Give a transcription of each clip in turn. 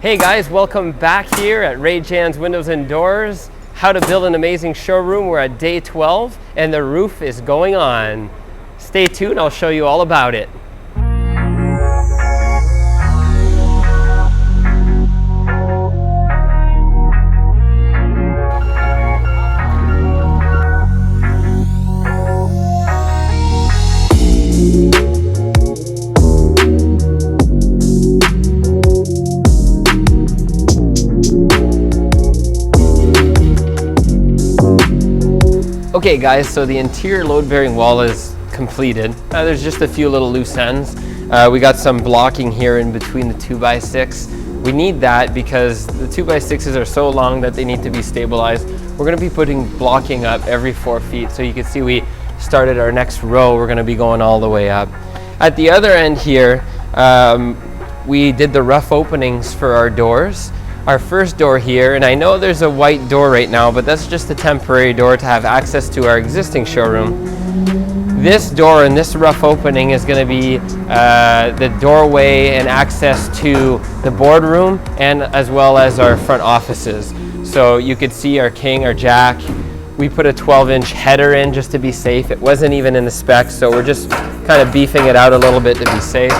Hey guys, welcome back here at RayJans Windows and Doors. How to build an amazing showroom. We're at day 12 and the roof is going on. Stay tuned, I'll show you all about it. Okay guys, so the interior load-bearing wall is completed. There's just a few little loose ends. We got some blocking here in between the 2x6. We need that because the 2x6s are so long that they need to be stabilized. We're going to be putting blocking up every 4 feet. So you can see we started our next row. We're going to be going all the way up. At the other end here, we did the rough openings for our doors. Our first door here, and I know there's a white door right now, but that's just a temporary door to have access to our existing showroom. This door and this rough opening is going to be the doorway and access to the boardroom and as well as our front offices. So you could see our king, our jack. We put a 12-inch header in just to be safe. It wasn't even in the specs, so we're just kind of beefing it out a little bit to be safe.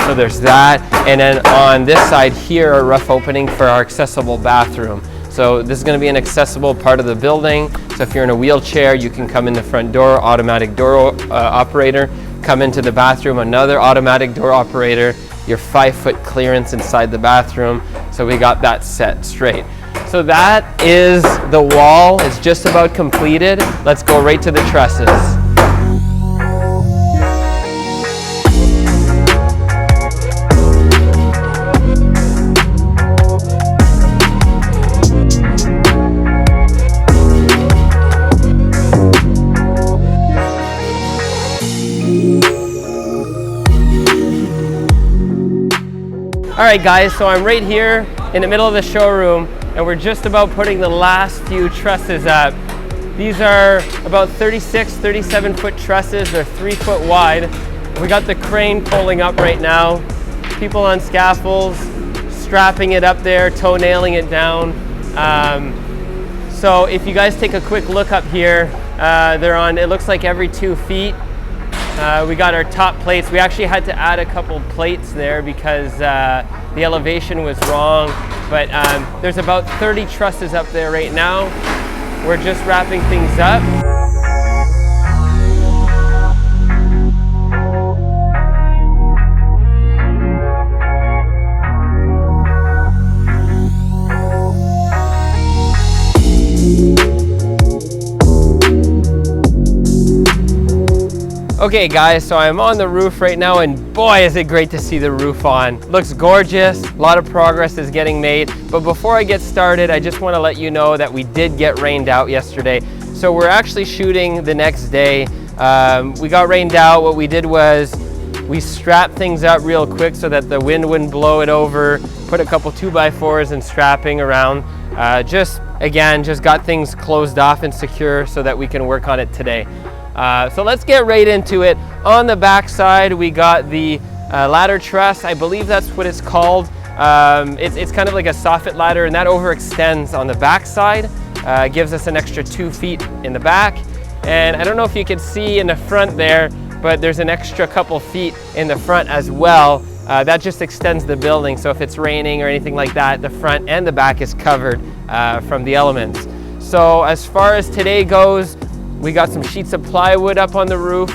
So there's that, and then on this side here, a rough opening for our accessible bathroom. So this is going to be an accessible part of the building. So if you're in a wheelchair, you can come in the front door, automatic door operator, come into the bathroom, another automatic door operator, your 5-foot clearance inside the bathroom. So we got that set straight. So that is the wall. It's just about completed. Let's go right to the trusses. Alright guys, so I'm right here in the middle of the showroom and we're just about putting the last few trusses up. These are about 37 foot trusses, they're 3 foot wide. We got the crane pulling up right now, people on scaffolds, strapping it up there, toe-nailing it down. So if you guys take a quick look up here, they're on, it looks like every 2 feet. We got our top plates. We actually had to add a couple plates there because the elevation was wrong, but there's about 30 trusses up there right now. We're just wrapping things up. Okay guys, so I'm on the roof right now and boy is it great to see the roof on. Looks gorgeous, a lot of progress is getting made. But before I get started, I just want to let you know that we did get rained out yesterday. So we're actually shooting the next day. We got rained out. What we did was we strapped things up real quick so that the wind wouldn't blow it over, put a couple 2x4s and strapping around. Just got things closed off and secure so that we can work on it today. So let's get right into it. On the back side, we got the ladder truss. I believe that's what it's called. It's kind of like a soffit ladder, and that overextends on the back side. Gives us an extra 2 feet in the back. And I don't know if you can see in the front there, but there's an extra couple feet in the front as well. That just extends the building. So if it's raining or anything like that, the front and the back is covered from the elements. So as far as today goes, we got some sheets of plywood up on the roof.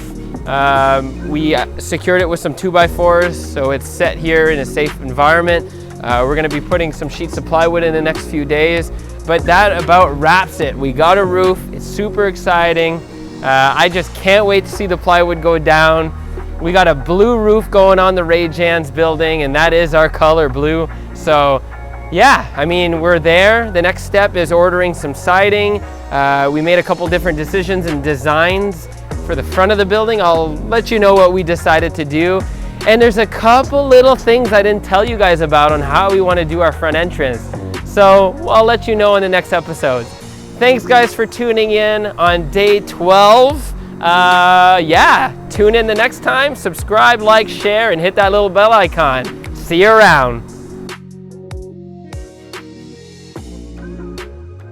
We secured it with some 2x4s, so it's set here in a safe environment. We're gonna be putting some sheets of plywood in the next few days, but that about wraps it. We got a roof, it's super exciting. I just can't wait to see the plywood go down. We got a blue roof going on the RayJans building, and that is our color, blue. So yeah, I mean, we're there. The next step is ordering some siding. We made a couple different decisions and designs for the front of the building. I'll let you know what we decided to do. And there's a couple little things I didn't tell you guys about on how we want to do our front entrance. So I'll let you know in the next episode. Thanks guys for tuning in on day 12. Yeah, tune in the next time. Subscribe, like, share, and hit that little bell icon. See you around.